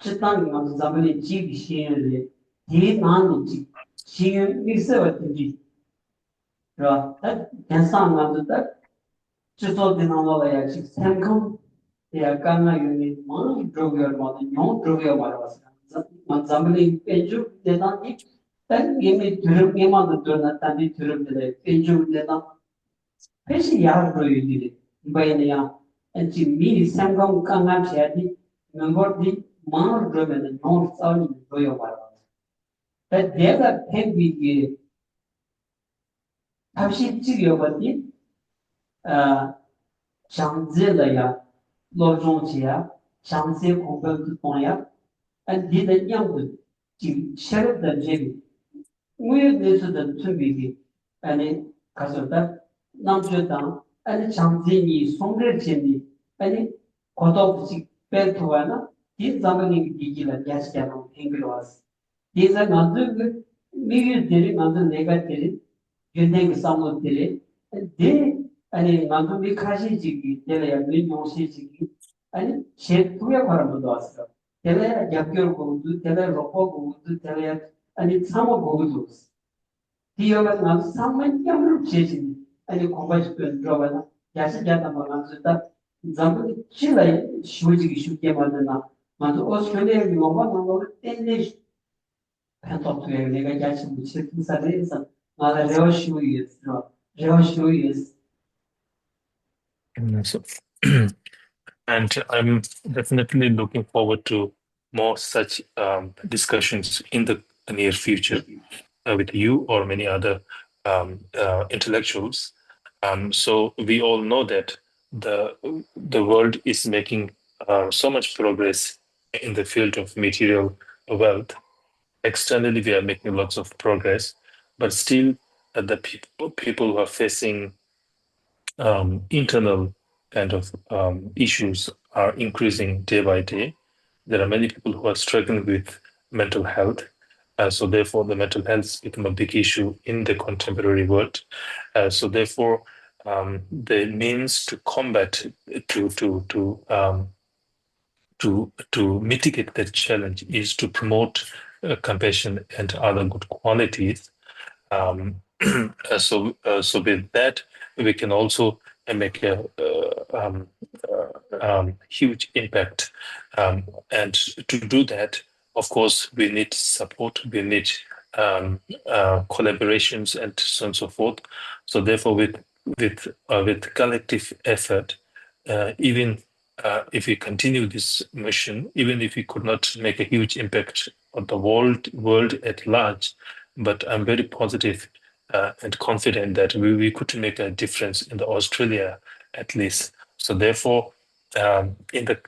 Chitan on somebody cheap scenery, he man, she mix it with the that can sound under that. Just all the Mangolaya, Sankum, they are gonna unit one, drove your mother, no, drove your mother. Somebody penju they not eat. Then give me to game on the donut and it to the penju they not. Peshi yard pro you did it by the young. And she me Sangam Kangan Shadi, remember the Mar drum and the north sound in the Royal War. That there are 10 big Hashi Chigobati, Shanzilla ya, Lord Jonchia, Shansi Kobel to Tonya, and did a young sheriff the Jimmy. We visit the Tubigi, and in Kasota, Namjutan, and Chamzini, Sombre Jimmy, and in Kotovsi, Petuana, these Zamani Gigila, Gascano, Inglos. These are not good. Maybe did it, not the negative, you think some of it, and they, and in Nandu Kashi Jigi, they are doing no Shiji, and shed to a Parabudoska. Tell her Yakir go to tell her Ropo go to tell her, and it's some of those. Tioga now some young chasing, and you converse to Drovana, Yasajata Manasuta, Zambu Chile, Shuji Shukiamana, Matu Australia, you want over 10 days. Pentok to a nigga catching the chickens and it's not a real shoe is, real shoe is. And so- and I'm definitely looking forward to more such discussions in the near future with you or many other intellectuals. So we all know that the world is making so much progress in the field of material wealth. Externally, we are making lots of progress, but still, the people who are facing internal kind of issues are increasing day by day. There are many people who are struggling with mental health. So therefore, the mental health has become a big issue in the contemporary world. So therefore, the means to combat to mitigate that challenge is to promote compassion and other good qualities. So with that, we can also make a huge impact. And to do that, of course, we need support, we need collaborations, and so on and so forth. So therefore, with collective effort, even if we continue this mission, even if we could not make a huge impact on the world at large, but I'm very positive and confident that we could make a difference in the Australia at least. So therefore, in the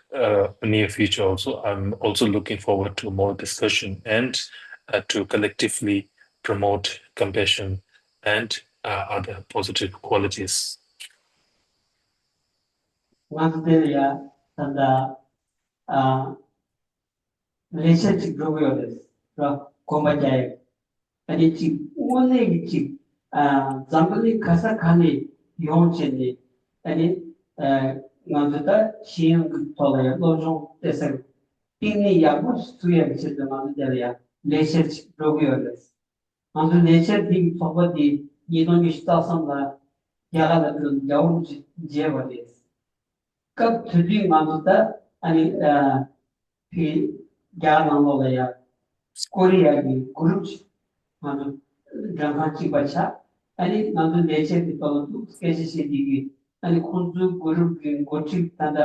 near future also, I'm also looking forward to more discussion and to collectively promote compassion and other positive qualities. Australia tanda relationship progress ro komajay ani chi one chi zambali kasa khani yongcheni ani nganda chiang tolaya lojong desang pingni yabu stuya chedama delia relationship progress andu nature di sobadi yidon ishtasamla yala da yawu jevales कब three मानता आणि ही ज्ञान आम्हाला Korea की groups मानो ग्रहांची भाषा आणि मानो नेचर की तो कैसे सिद्धी आणि खुद ग्रुप की गोची तांदा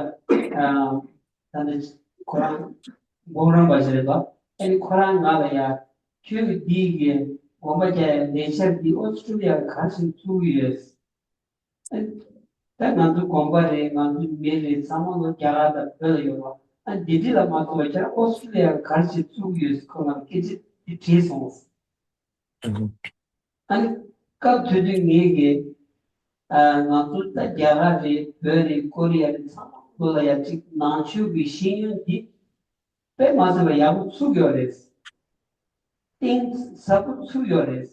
तांदा कुरान बोलणं बजेला आणि कुरान नाला क्यों दी गे गोबजे नेचर दी ऑस्ट्रेलिया खास 2 years nandu gombare nandu mele samono gyarada beliyo and didila matoja Australia karşı 2 years konar kici itesons and kap tüdü nege nandu da gyarade böyle Korea samono dolaya çık nançu bir şeyin di ve mazaba yabu su görez things sabu su görez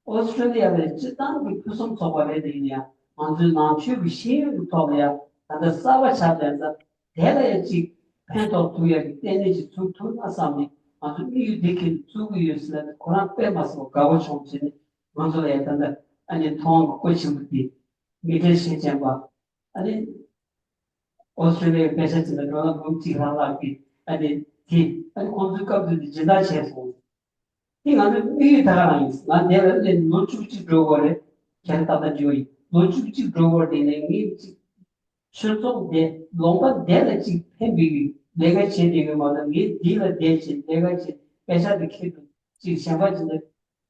Australia'da cidden bir kısım sohbet ediliyor. Ancak nançu bir şey utalıya, da savaşlarda derece pento tuya deneci tutu nasami. Ancak bir yüzdeki tuğu yüzler Kur'an peması o gavur çomçini manzuraya da hani ton koçumdi. Mide şeycem var. Hani Australia peşesinde rola bu tihalar ki hani konuşup da cidden şey oldu. 이거는 이 다라니스 나 내가 노출지 브로거를 견다다 조이 노출지 브로거 되는 이 실속에 롱바 대라지 해비 내가 제대로 말하는 게 네가 대신 내가 제 회사도 키도 지 샤바지는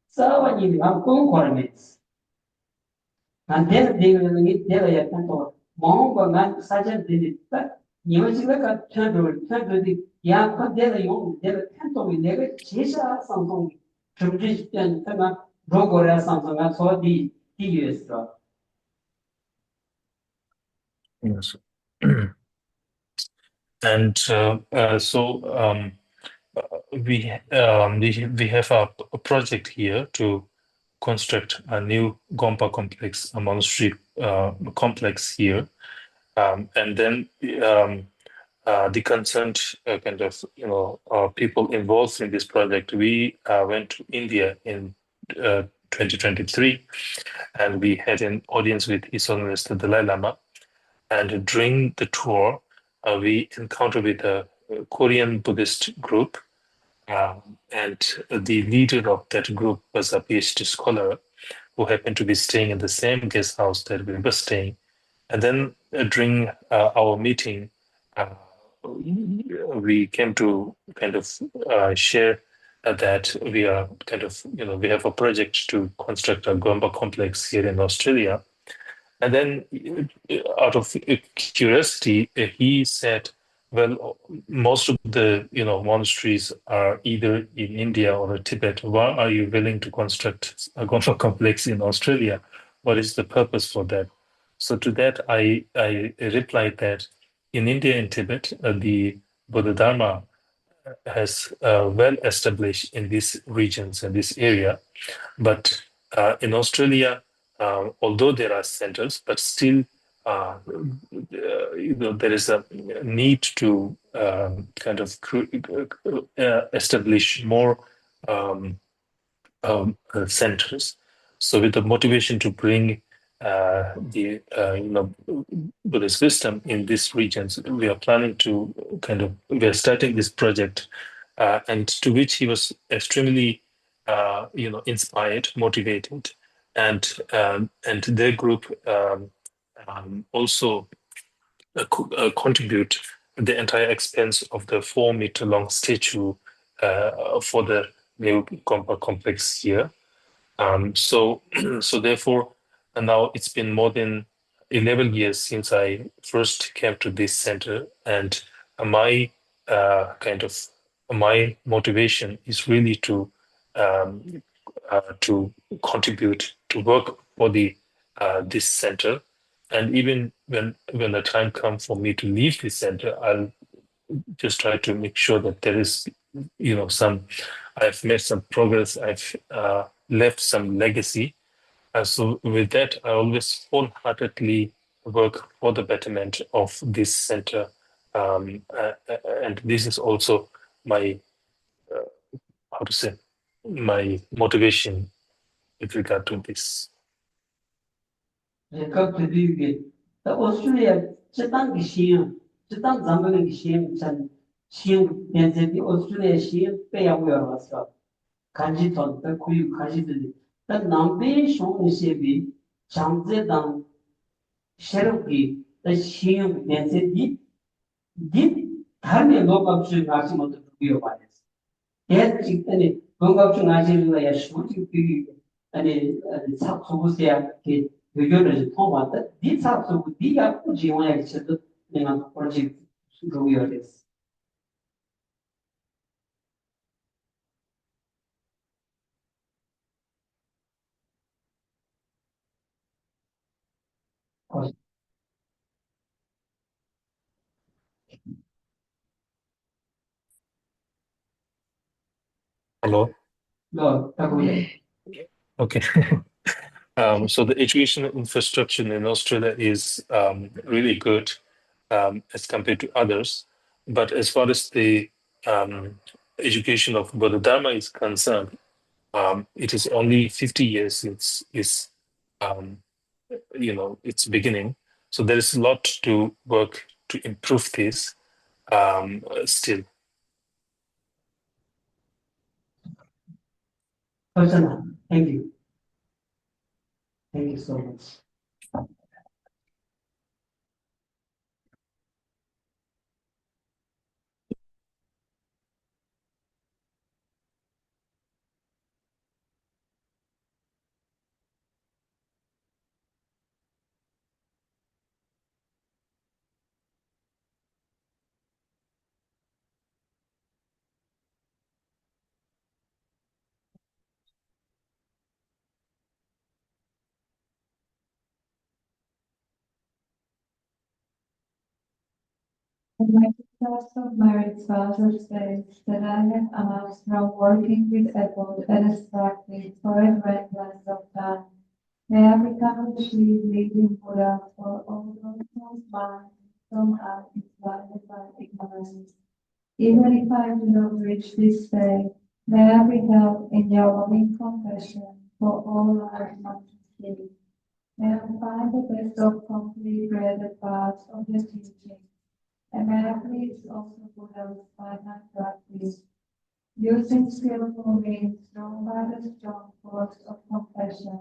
싸워니 난 공고라면서 난 내가 되는 게 내가 약간 또 뭔가 난 사전 되니까 니와지가 편도를 야 컨데라 용 내가 편도를 내가 제사 상동 정지시된 때가 로고라 상성가 소디 디유스로 Yes. And so we have a project here to construct a new Gompa complex, a monastery complex here, and then the concerned kind of people involved in this project. We went to India in 2023, and we had an audience with His Holiness the Dalai Lama. And during the tour, we encountered with a Korean Buddhist group, and the leader of that group was a PhD scholar who happened to be staying in the same guest house that we were staying. And then during our meeting, we came to kind of share that we are kind of, we have a project to construct a Gompa complex here in Australia. And then, out of curiosity, he said, "Well, most of the monasteries are either in India or Tibet. Why are you willing to construct a Gompa complex in Australia? What is the purpose for that?" So to that, I replied that in India and Tibet, the Bodhidharma has well established in these regions and this area. But in Australia, although there are centers, but still, there is a need to kind of establish more um, centers. So with the motivation to bring the Buddhist wisdom in these regions, we are planning to we are starting this project, and to which he was extremely inspired, motivated, and their group also contribute the entire expense of the 4 meter long statue for the new complex here. So, so therefore, and now it's been more than 11 years since I first came to this center, and my kind of my motivation is really to contribute to work for the this center, and even when the time comes for me to leave this center, I'll just try to make sure that there is some I've made some progress. I've left some legacy. So with that, I always wholeheartedly work for the betterment of this center, and this is also my how to say my motivation with regard to this. Comme tu dis, Australia, c'est tant que chien, c'est tant que chien, chien, bien sûr, Australia chien, pas要了ça. 간지 tonta kuyu kaji dili. Ta nambe shong nishebi, changze dang, sheroki, ta shiyong dense di, dharme logabchu ngashi moto kuyo banes. Yes, chiktani, logabchu ngashi rila ya shuti kuyu, sak sogu seya ke, yoyono 통화다. di sak sogu, di yaku jiwa ya chido, nenga project ruyo desu. Hello. No, takule. Okay. So the educational infrastructure in Australia is really good as compared to others. But as far as the education of Bodhidharma is concerned, it is only 50 years since its beginning. So there is a lot to work to improve this still. Persona, thank you. Thank you so much. My class of married father says that I have asked from working with Apple and extracting for a great length of time. May I become the chief leading Buddha for all those whose minds some are blinded by ignorance. Even if I do not reach this state, may I be held in your loving compassion for all life not to see. May I find the best of complete read parts of your teaching. And may I please also put out by my practice, using skillful means drawn by the strong force of compassion.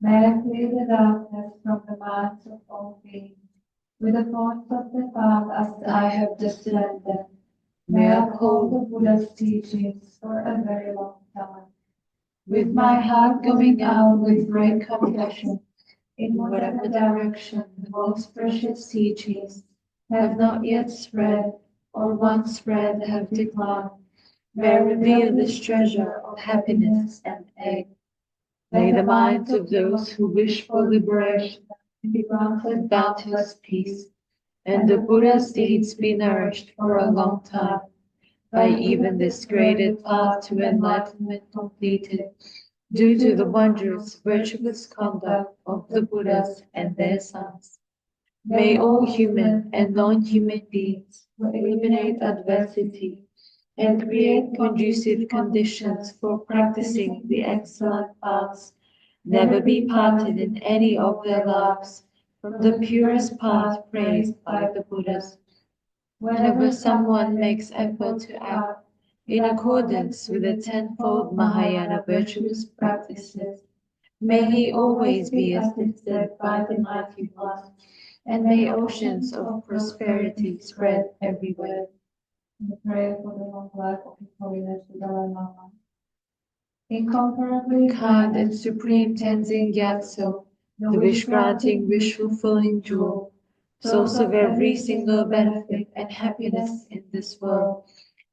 May I clear the darkness from the minds of all beings, with the force of the path as I have discerned them. May I uphold the Buddha's teachings for a very long time, with my heart going out with great compassion, in whatever direction the most precious teachings have not yet spread, or once spread have declined. May I reveal this treasure of happiness and aid. May the minds of those who wish for liberation be granted boundless peace, and the Buddha's deeds be nourished for a long time, by even this graded path to enlightenment completed, due to the wondrous virtuous conduct of the Buddhas and their sons. May all human and non-human beings eliminate adversity and create conducive conditions for practicing the excellent paths, never be parted in any of their lives from the purest path praised by the Buddhas. Whenever someone makes effort to act in accordance with the tenfold Mahayana virtuous practices, may he always be assisted by the Mighty One, and may oceans of prosperity spread everywhere. We pray for the long life of His Holiness the Dalai Lama. Incomparably Kind and supreme Tenzin Gyatso, the wish-granting, wish-fulfilling jewel, source of every single benefit and happiness in this world,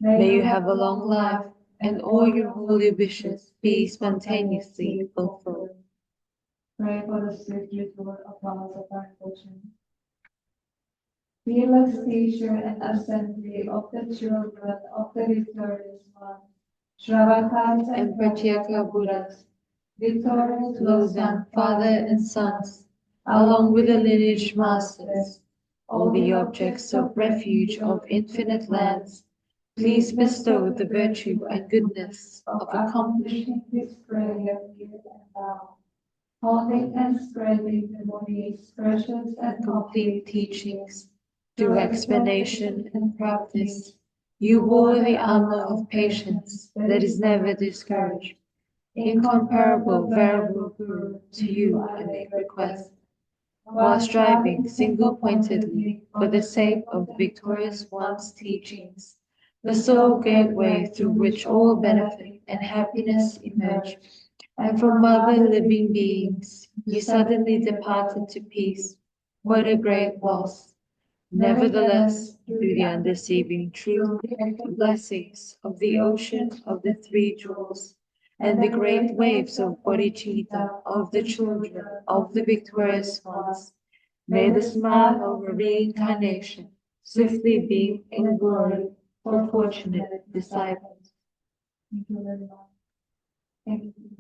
may you have a long life, and all your holy wishes be spontaneously fulfilled. Pray for the swift return of flowers of our devotion. Fearless teacher and assembly of the children of the victorious one, Shravakas And Pratyeka Buddhas, victorious Losang, father and sons, along with the lineage masters, all the objects of refuge of infinite lands, please bestow the virtue and goodness of accomplishing this prayer here and now, holding and spreading the Buddha's precious and complete teachings through explanation and practice. You wore the armor of patience that is never discouraged. Incomparable, venerable Guru, to you I make request, while striving single-pointedly for the sake of the victorious one's teachings, the sole gateway through which all benefit and happiness emerge, and from other living beings, you suddenly departed to peace. What a great loss! Nevertheless, through the undeceiving truth, the blessings of the ocean of the three jewels, and the great waves of bodhicitta of the children of the victorious ones, may the smile of reincarnation swiftly beam in glory for fortunate disciples. Thank you very much. Thank you.